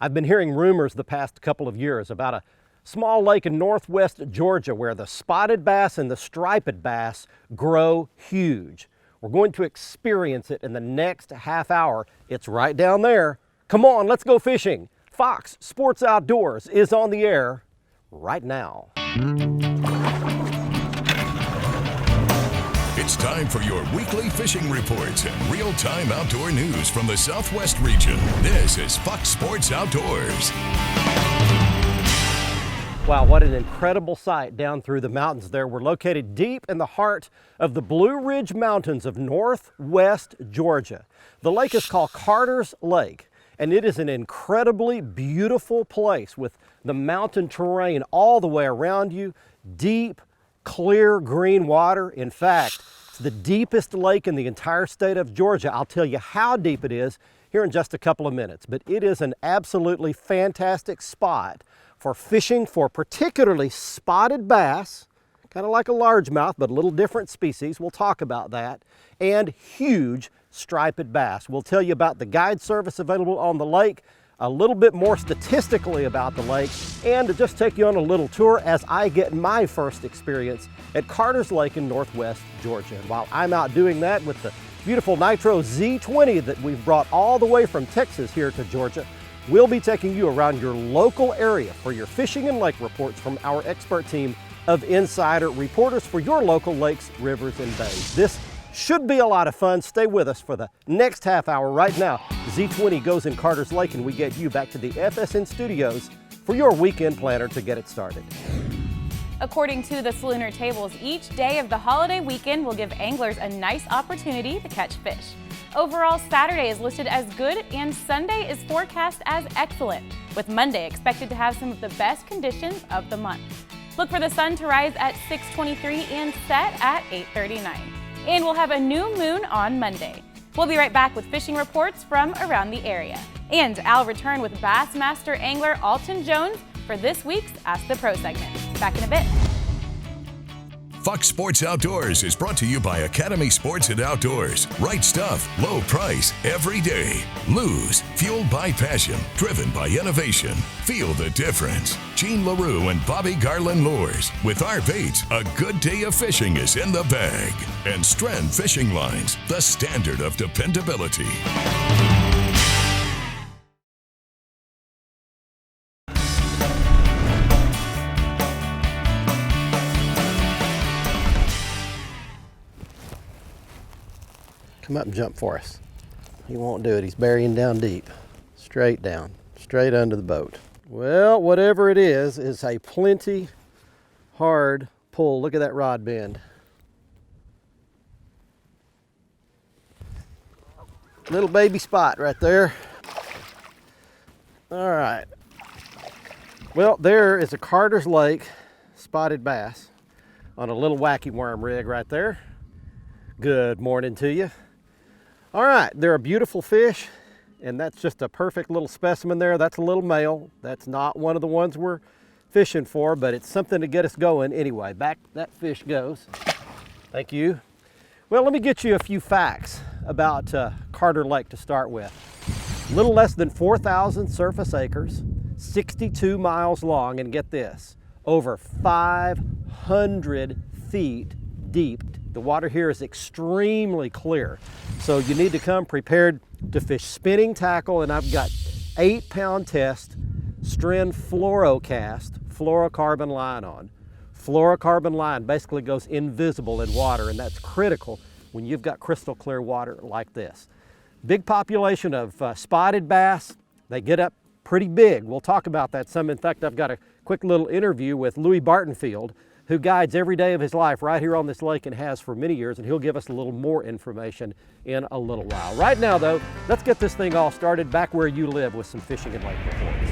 I've been hearing rumors the past couple of years about a small lake in northwest Georgia where the spotted bass and the striped bass grow huge. We're going to experience it in the next half hour. It's right down there. Come on, let's go fishing. Fox Sports Outdoors is on the air right now. It's time for your weekly fishing reports and real-time outdoor news from the Southwest region. This is Fox Sports Outdoors. Wow, what an incredible sight down through the mountains there. We're located deep in the heart of the Blue Ridge Mountains of northwest Georgia. The lake is called Carter's Lake, and it is an incredibly beautiful place with the mountain terrain all the way around you, deep, clear green water. In fact, it's the deepest lake in the entire state of Georgia. I'll tell you how deep it is here in just a couple of minutes, but it is an absolutely fantastic spot for fishing for particularly spotted bass, kind of like a largemouth, but a little different species. We'll talk about that, and huge striped bass. We'll tell you about the guide service available on the lake, a little bit more statistically about the lake, and to just take you on a little tour as I get my first experience at Carter's Lake in northwest Georgia. And while I'm out doing that with the beautiful Nitro Z20 that we've brought all the way from Texas here to Georgia, we'll be taking you around your local area for your fishing and lake reports from our expert team of insider reporters for your local lakes, rivers, and bays. This should be a lot of fun. Stay with us for the next half hour. Right now, Z20 goes in Carter's Lake, and we get you back to the FSN studios for your weekend planner to get it started. According to the Salooner tables, each day of the holiday weekend will give anglers a nice opportunity to catch fish. Overall, Saturday is listed as good and Sunday is forecast as excellent, with Monday expected to have some of the best conditions of the month. Look for the sun to rise at 6:23 and set at 8:39. And we'll have a new moon on Monday. We'll be right back with fishing reports from around the area. And I'll return with Bassmaster angler Alton Jones for this week's Ask the Pro segment. Back in a bit. Fox Sports Outdoors is brought to you by Academy Sports and Outdoors. Right stuff, low price, every day. Lose, fueled by passion, driven by innovation. Feel the difference. Gene LaRue and Bobby Garland Lures. With our baits, a good day of fishing is in the bag. And Strand Fishing Lines, the standard of dependability. Come up and jump for us. He won't do it. He's burying down deep. Straight down, straight under the boat. Well, whatever it is a plenty hard pull. Look at that rod bend. Little baby spot right there. All right. Well, there is a Carter's Lake spotted bass on a little wacky worm rig right there. Good morning to you. All right, they're a beautiful fish, and that's just a perfect little specimen there. That's a little male. That's not one of the ones we're fishing for, but it's something to get us going. Anyway, back that fish goes. Thank you. Well, let me get you a few facts about Carter Lake to start with. A little less than 4,000 surface acres, 62 miles long, and get this, over 500 feet deep. The water here is extremely clear, so you need to come prepared to fish spinning tackle, and I've got 8-pound test Stren fluorocast fluorocarbon line on. Fluorocarbon line basically goes invisible in water, and that's critical when you've got crystal clear water like this. Big population of spotted bass. They get up pretty big. We'll talk about that some. In fact, I've got a quick little interview with Louis Bartonfield, who guides every day of his life right here on this lake and has for many years, and he'll give us a little more information in a little while. Right now, though, let's get this thing all started back where you live with some fishing and lake reports.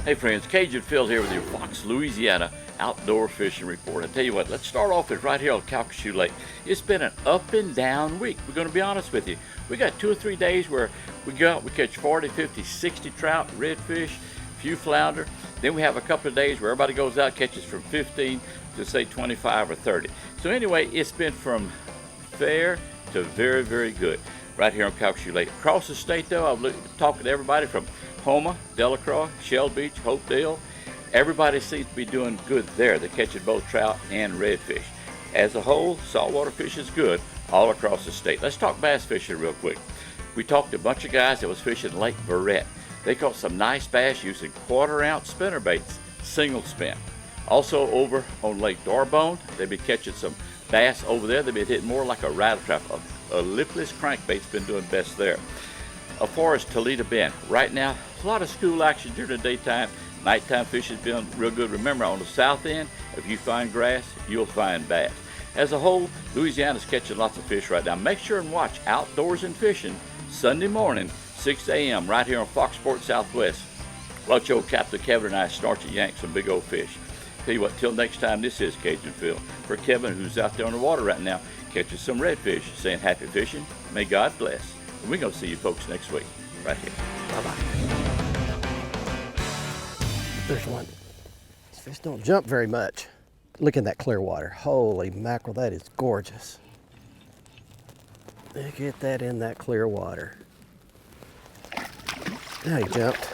Hey friends, Cajun Phil here with your Fox Louisiana Outdoor Fishing Report. I tell you what, let's start off with right here on Calcasieu Lake. It's been an up and down week. We're going to be honest with you. We got 2 or 3 days where we go out, we catch 40, 50, 60 trout, redfish, a few flounder. Then we have a couple of days where everybody goes out, catches from 15 to say 25 or 30. So anyway, it's been from fair to very, very good right here on Calcasieu Lake. Across the state though, I'm talking to everybody from Houma, Delacroix, Shell Beach, Hopedale. Everybody seems to be doing good there. They're catching both trout and redfish. As a whole, saltwater fish is good all across the state. Let's talk bass fishing real quick. We talked to a bunch of guys that was fishing Lake Barrett. They caught some nice bass using 1/4 ounce spinner baits, single spin. Also over on Lake Darbone, they've been catching some bass over there. They've been hitting more like a rattle trap. A lipless crankbait's been doing best there. As far as Toledo Bend, right now, a lot of school action during the daytime. Nighttime fishing's been real good. Remember, on the south end, if you find grass, you'll find bass. As a whole, Louisiana's catching lots of fish right now. Make sure and watch Outdoors and Fishing Sunday morning, 6 a.m. right here on Fox Sports Southwest. Watch old Captain Kevin and I snort and yank some big old fish. Tell you what, till next time, this is Cajun Phil. For Kevin, who's out there on the water right now, catching some redfish, saying happy fishing. May God bless. And we're going to see you folks next week, right here. Bye-bye. There's one. These fish don't jump very much. Look in that clear water. Holy mackerel, that is gorgeous. Look at that in that clear water. Now he jumped.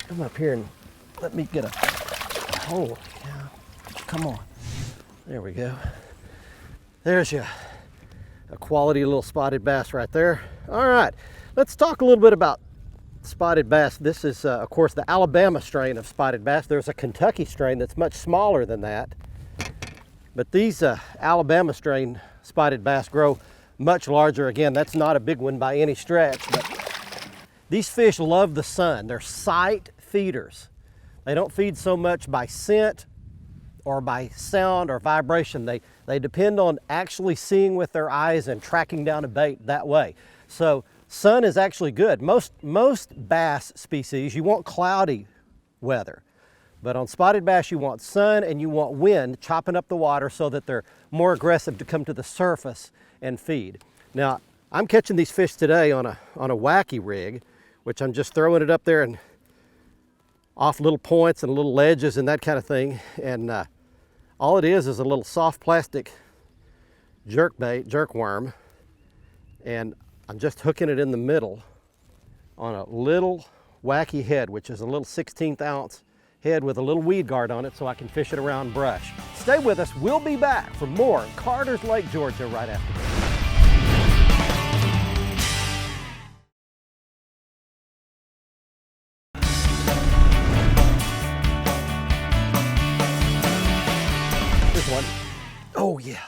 Come up here and let me get a, holy cow. Come on. There we go. There's you. A quality little spotted bass right there. All right, let's talk a little bit about spotted bass. This is, of course, the Alabama strain of spotted bass. There's a Kentucky strain that's much smaller than that. But these Alabama strain spotted bass grow much larger. Again, that's not a big one by any stretch, but these fish love the sun. They're sight feeders. They don't feed so much by scent or by sound or vibration. They depend on actually seeing with their eyes and tracking down a bait that way. So sun is actually good. Most bass species, you want cloudy weather. But on spotted bass, you want sun and you want wind chopping up the water so that they're more aggressive to come to the surface and feed. Now, I'm catching these fish today on a wacky rig, which I'm just throwing it up there and off little points and little ledges and that kind of thing. And all it is a little soft plastic jerk bait, jerk worm. And I'm just hooking it in the middle on a little wacky head, which is a little 1/16 ounce head with a little weed guard on it so I can fish it around brush. Stay with us. We'll be back for more in Carter's Lake, Georgia right after this. Here's one. Oh yeah.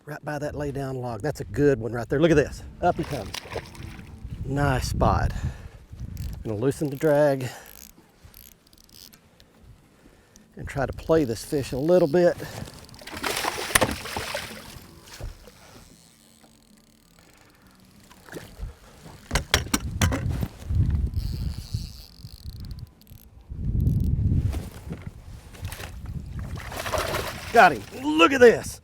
Right by that lay down log. That's a good one right there. Look at this. Up he comes. Nice spot. I'm gonna loosen the drag and try to play this fish a little bit. Got him. Look at this.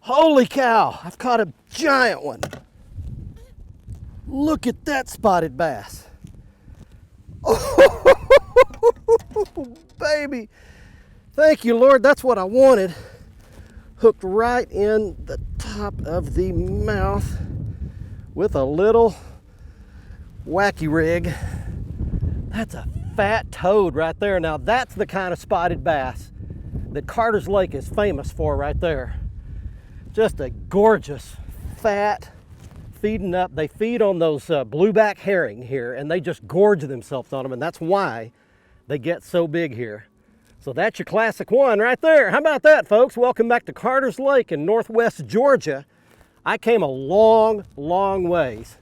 Holy cow, I've caught a giant one. Look at that spotted bass. Oh, baby. Thank you, Lord, that's what I wanted. Hooked right in the top of the mouth with a little wacky rig. That's a fat toad right there. Now that's the kind of spotted bass that Carter's Lake is famous for right there. Just a gorgeous, fat, feeding up. They feed on those blueback herring here, and they just gorge themselves on them, and that's why they get so big here. So that's your classic one right there. How about that, folks? Welcome back to Carter's Lake in northwest Georgia. I came a long, long ways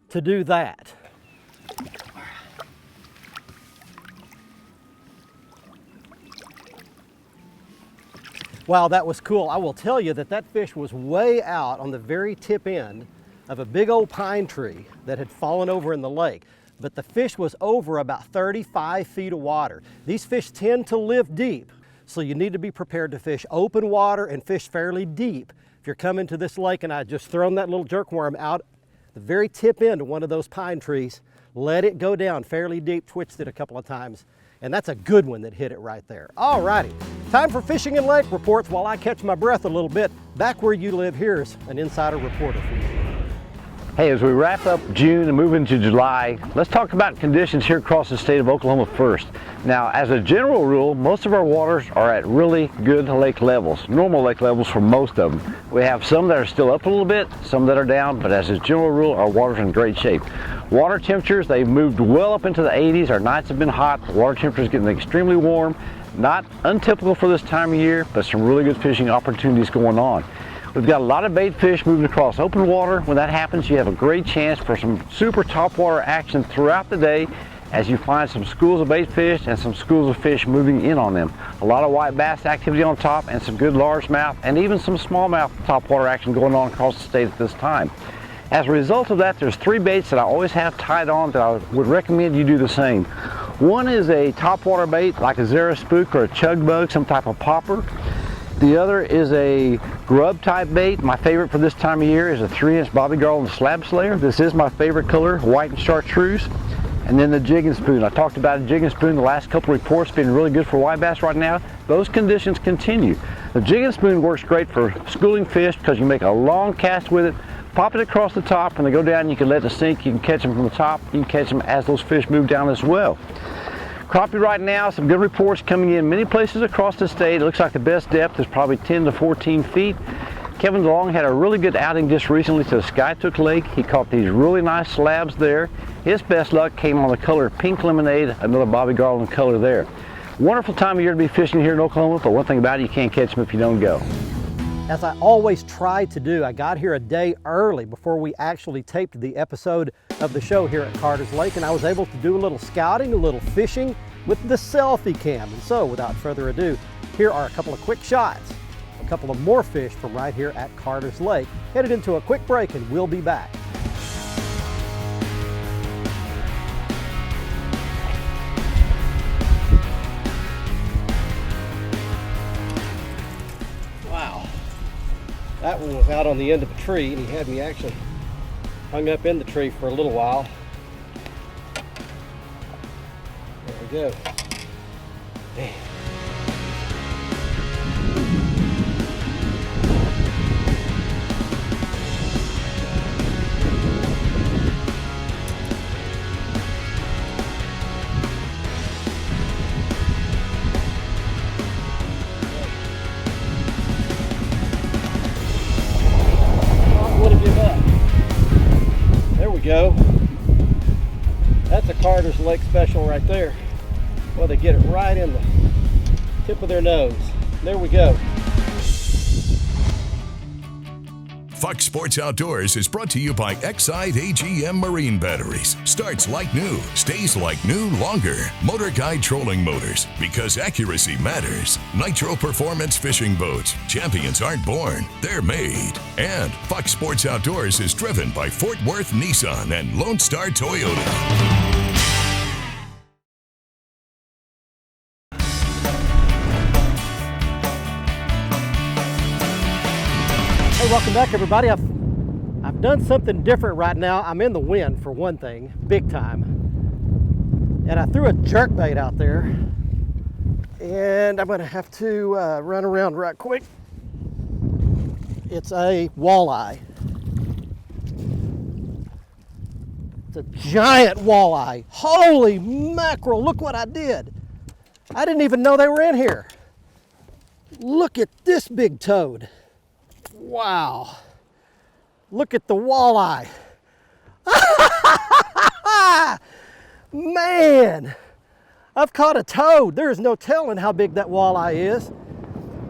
to do that. Wow, that was cool. I will tell you that that fish was way out on the very tip end of a big old pine tree that had fallen over in the lake. But the fish was over about 35 feet of water. These fish tend to live deep, so you need to be prepared to fish open water and fish fairly deep. If you're coming to this lake and I just thrown that little jerkworm out the very tip end of one of those pine trees, let it go down fairly deep, twitched it a couple of times, and that's a good one that hit it right there. All righty, time for Fishing and Lake Reports while I catch my breath a little bit. Back where you live, here's an insider reporter for you. Hey, as we wrap up June and move into July, let's talk about conditions here across the state of Oklahoma first. Now, as a general rule, most of our waters are at really good lake levels, normal lake levels for most of them. We have some that are still up a little bit, some that are down, but as a general rule, our water's in great shape. Water temperatures, they've moved well up into the 80s. Our nights have been hot. The water temperature is getting extremely warm. Not untypical for this time of year, but some really good fishing opportunities going on. We've got a lot of bait fish moving across open water. When that happens, you have a great chance for some super topwater action throughout the day as you find some schools of bait fish and some schools of fish moving in on them. A lot of white bass activity on top and some good largemouth and even some smallmouth topwater action going on across the state at this time. As a result of that, there's 3 baits that I always have tied on that I would recommend you do the same. One is a topwater bait like a Zara spook or a chug bug, some type of popper. The other is a grub type bait. My favorite for this time of year is a 3-inch Bobby Garland slab slayer. This is my favorite color, white and chartreuse. And then the jig and spoon. I talked about a jig and spoon the last couple reports being really good for white bass right now. Those conditions continue. The jig and spoon works great for schooling fish because you make a long cast with it, pop it across the top, and they go down. You can let it sink. You can catch them from the top. You can catch them as those fish move down as well. Crappie right now, some good reports coming in many places across the state. It looks like the best depth is probably 10 to 14 feet. Kevin DeLong had a really good outing just recently to the Skytook Lake. He caught these really nice slabs there. His best luck came on the color Pink Lemonade, another Bobby Garland color there. Wonderful time of year to be fishing here in Oklahoma, but one thing about it, you can't catch them if you don't go. As I always try to do, I got here a day early before we actually taped the episode of the show here at Carter's Lake, and I was able to do a little scouting, a little fishing with the selfie cam. And so, without further ado, here are a couple of quick shots, a couple of more fish from right here at Carter's Lake. Headed into a quick break and we'll be back. Wow. That one was out on the end of a tree, and he had me actually hung up in the tree for a little while. There we go. Man. Go. That's a Carter's Lake special right there. Well, they get it right in the tip of their nose. There we go. Fox Sports Outdoors is brought to you by Excite AGM Marine Batteries. Starts like new, stays like new longer. Motor Guide Trolling Motors, because accuracy matters. Nitro Performance Fishing Boats. Champions aren't born, they're made. And Fox Sports Outdoors is driven by Fort Worth Nissan and Lone Star Toyota. Hey, welcome back everybody. I've done something different right now. I'm in the wind for one thing, big time. And I threw a jerkbait out there. And I'm gonna have to run around right quick. It's a walleye. It's a giant walleye. Holy mackerel, look what I did. I didn't even know they were in here. Look at this big toad. Wow. Look at the walleye. Man, I've caught a toad. There is no telling how big that walleye is.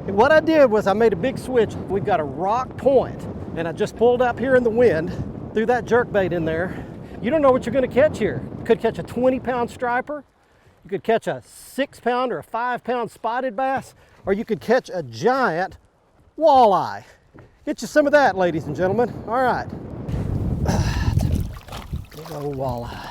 And what I did was I made a big switch. We've got a rock point, and I just pulled up here in the wind, threw that jerkbait in there. You don't know what you're gonna catch here. You could catch a 20-pound striper, you could catch a 6-pound or a 5-pound spotted bass, or you could catch a giant walleye. Get you some of that, ladies and gentlemen. All right. Big old walleye.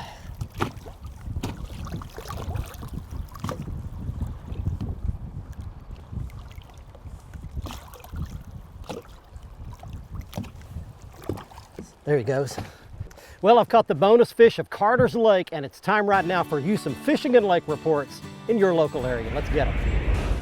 There he goes. Well, I've caught the bonus fish of Carter's Lake, and it's time right now for you some fishing and lake reports in your local area. Let's get them.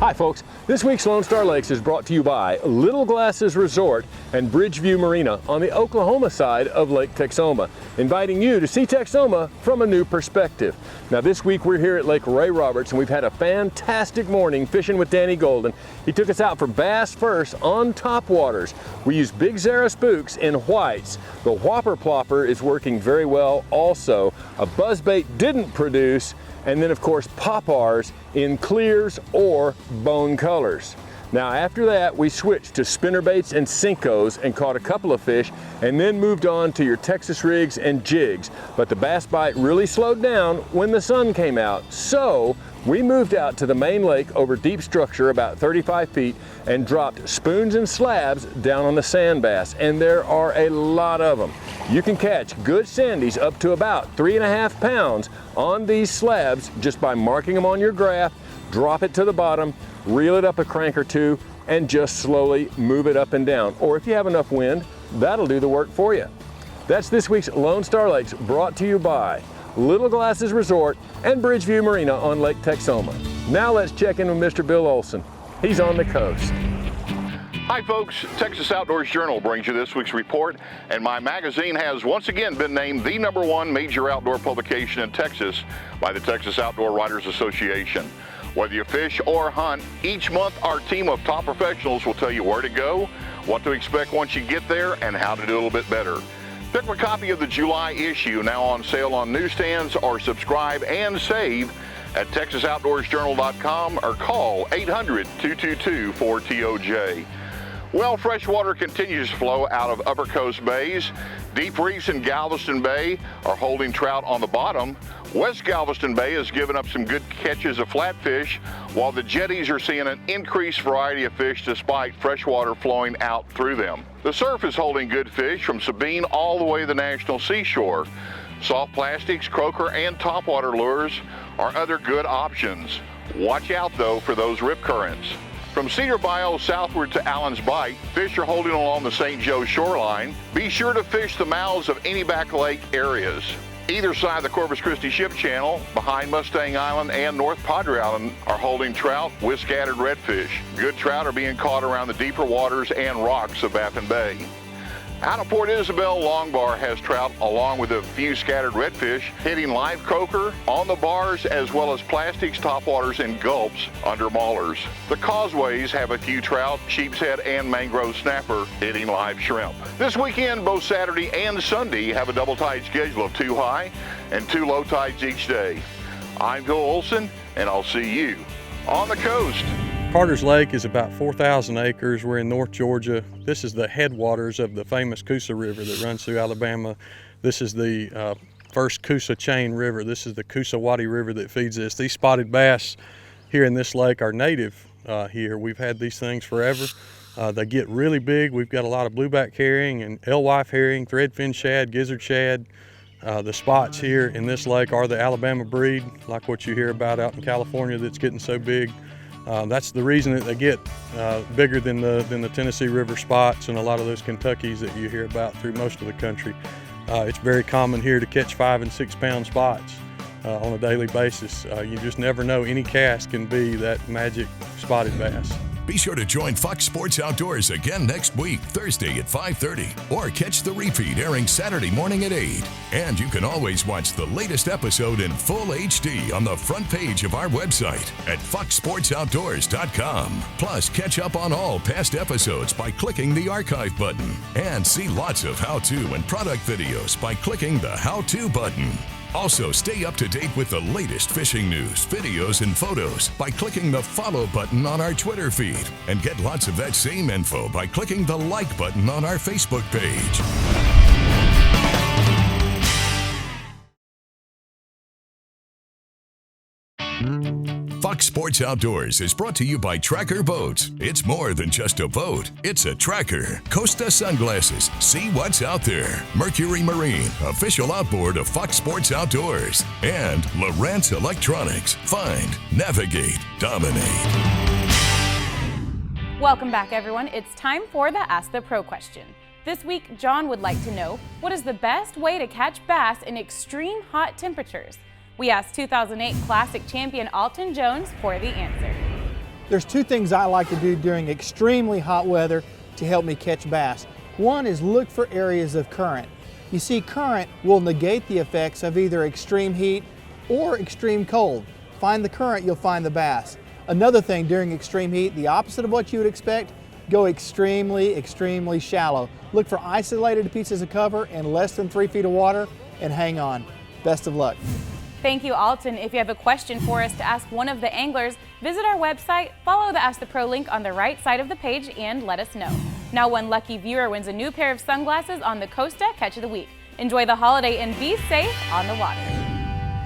Hi folks, this week's Lone Star Lakes is brought to you by Little Glasses Resort and Bridgeview Marina on the Oklahoma side of Lake Texoma, inviting you to see Texoma from a new perspective. Now this week we're here at Lake Ray Roberts and we've had a fantastic morning fishing with Danny Golden. He took us out for bass first on top waters. We used Big Zara spooks in whites. The Whopper Plopper is working very well also. A buzzbait didn't produce, and then of course Poppars in clears or bone colors. Now after that we switched to spinnerbaits and Cincos and caught a couple of fish and then moved on to your Texas rigs and jigs. But the bass bite really slowed down when the sun came out. So we moved out to the main lake over deep structure about 35 feet and dropped spoons and slabs down on the sand bass, and there are a lot of them. You can catch good sandies up to about 3.5 pounds on these slabs just by marking them on your graph, drop it to the bottom, reel it up a crank or two, and just slowly move it up and down. Or if you have enough wind, that'll do the work for you. That's this week's Lone Star Lakes, brought to you by Little Glasses Resort and Bridgeview Marina on Lake Texoma. Now let's check in with Mr. Bill Olson. He's on the coast. Hi folks, Texas Outdoors Journal brings you this week's report, and my magazine has once again been named the #1 major outdoor publication in Texas by the Texas Outdoor Writers Association. Whether you fish or hunt, each month our team of top professionals will tell you where to go, what to expect once you get there, and how to do a little bit better. Pick a copy of the July issue, now on sale on newsstands, or subscribe and save at TexasOutdoorsJournal.com or call 800-222-4TOJ. Well, fresh water continues to flow out of Upper Coast bays. Deep reefs in Galveston Bay are holding trout on the bottom. West Galveston Bay has given up some good catches of flatfish, while the jetties are seeing an increased variety of fish despite fresh water flowing out through them. The surf is holding good fish from Sabine all the way to the National Seashore. Soft plastics, croaker, and topwater lures are other good options. Watch out though for those rip currents. From Cedar Bayou southward to Allen's Bight, fish are holding along the St. Joe shoreline. Be sure to fish the mouths of any back lake areas. Either side of the Corpus Christi Ship Channel, behind Mustang Island and North Padre Island, are holding trout with scattered redfish. Good trout are being caught around the deeper waters and rocks of Baffin Bay. Out of Port Isabel, Longbar has trout along with a few scattered redfish hitting live croaker on the bars, as well as plastics, topwaters, and gulps under maulers. The causeways have a few trout, sheepshead, and mangrove snapper hitting live shrimp. This weekend, both Saturday and Sunday have a double tide schedule of 2 high and 2 low tides each day. I'm Bill Olson, and I'll see you on the coast. Carter's Lake is about 4,000 acres. We're in North Georgia. This is the headwaters of the famous Coosa River that runs through Alabama. This is the first Coosa chain river. This is the Coosa-Wadi River that feeds this. These spotted bass here in this lake are native here. We've had these things forever. They get really big. We've got a lot of blueback herring and alewife herring, threadfin shad, gizzard shad. The spots here in this lake are the Alabama breed, like what you hear about out in California that's getting so big. That's the reason that they get bigger than the Tennessee River spots and a lot of those Kentuckys that you hear about through most of the country. It's very common here to catch 5 and 6 pound spots on a daily basis. You just never know, any cast can be that magic spotted bass. Be sure to join Fox Sports Outdoors again next week, Thursday at 5:30, or catch the repeat airing Saturday morning at 8. And you can always watch the latest episode in full HD on the front page of our website at foxsportsoutdoors.com. Plus, catch up on all past episodes by clicking the archive button, and see lots of how-to and product videos by clicking the how-to button. Also, stay up to date with the latest fishing news, videos, and photos by clicking the follow button on our Twitter feed, and get lots of that same info by clicking the like button on our Facebook page. Fox Sports Outdoors is brought to you by Tracker Boats. It's more than just a boat, it's a tracker. Costa Sunglasses, see what's out there. Mercury Marine, official outboard of Fox Sports Outdoors. And Lowrance Electronics, find, navigate, dominate. Welcome back, everyone. It's time for the Ask the Pro question. This week, John would like to know, what is the best way to catch bass in extreme hot temperatures? We asked 2008 Classic champion Alton Jones for the answer. There's two things I like to do during extremely hot weather to help me catch bass. One is look for areas of current. You see, current will negate the effects of either extreme heat or extreme cold. Find the current, you'll find the bass. Another thing during extreme heat, the opposite of what you would expect, go extremely shallow. Look for isolated pieces of cover and less than 3 feet of water and hang on. Best of luck. Thank you, Alton. If you have a question for us to ask one of the anglers, visit our website, follow the Ask the Pro link on the right side of the page, and let us know. Now one lucky viewer wins a new pair of sunglasses on the Costa Catch of the Week. Enjoy the holiday and be safe on the water.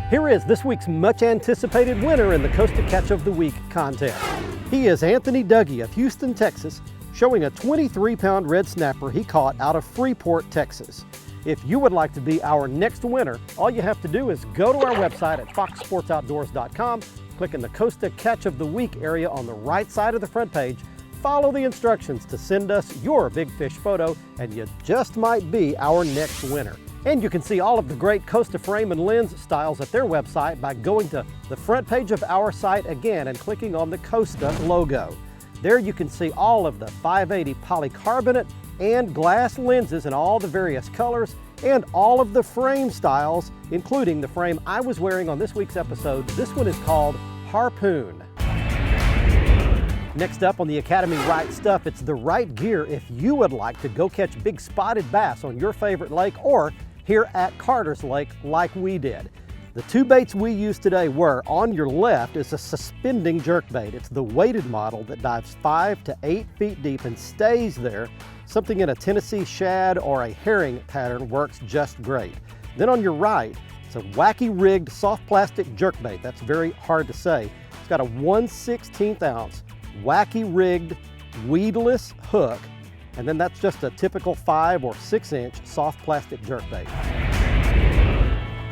Here is this week's much anticipated winner in the Costa Catch of the Week contest. He is Anthony Dougie of Houston, Texas, showing a 23-pound red snapper he caught out of Freeport, Texas. If you would like to be our next winner, all you have to do is go to our website at foxsportsoutdoors.com, click in the Costa Catch of the Week area on the right side of the front page, follow the instructions to send us your big fish photo, and you just might be our next winner. And you can see all of the great Costa frame and lens styles at their website by going to the front page of our site again and clicking on the Costa logo. There you can see all of the 580 polycarbonate and glass lenses in all the various colors and all of the frame styles, including the frame I was wearing on this week's episode. This one is called Harpoon. Next up on the Academy Right Stuff, it's the right gear if you would like to go catch big spotted bass on your favorite lake or here at Carter's Lake like we did. The two baits we used today were, on your left is a suspending jerkbait. It's the weighted model that dives 5 to 8 feet deep and stays there. Something in a Tennessee shad or a herring pattern works just great. Then on your right, it's a wacky rigged soft plastic jerkbait. That's very hard to say. It's got a 1/16 ounce wacky rigged weedless hook, and then that's just a typical 5 or 6 inch soft plastic jerkbait.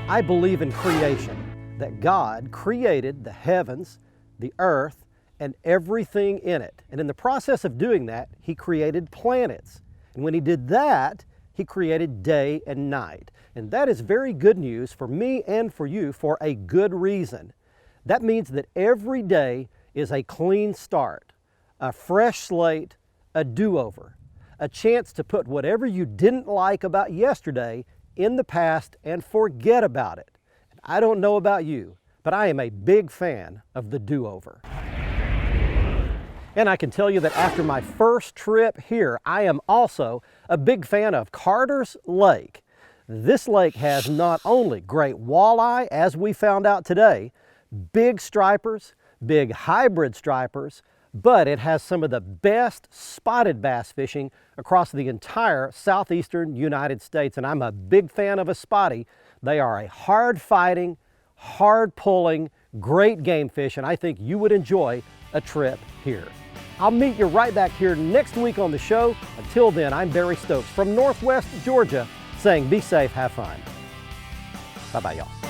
I believe in creation, that God created the heavens, the earth, and everything in it. And in the process of doing that, He created planets. And when He did that, He created day and night. And that is very good news for me and for you for a good reason. That means that every day is a clean start, a fresh slate, a do-over, a chance to put whatever you didn't like about yesterday in the past and forget about it. And I don't know about you, but I am a big fan of the do-over. And I can tell you that after my first trip here, I am also a big fan of Carter's Lake. This lake has not only great walleye, as we found out today, big stripers, big hybrid stripers, but it has some of the best spotted bass fishing across the entire southeastern United States. And I'm a big fan of a spotty. They are a hard fighting, hard pulling, great game fish, and I think you would enjoy a trip here. I'll meet you right back here next week on the show. Until then, I'm Barry Stokes from Northwest Georgia saying be safe, have fun. Bye-bye, y'all.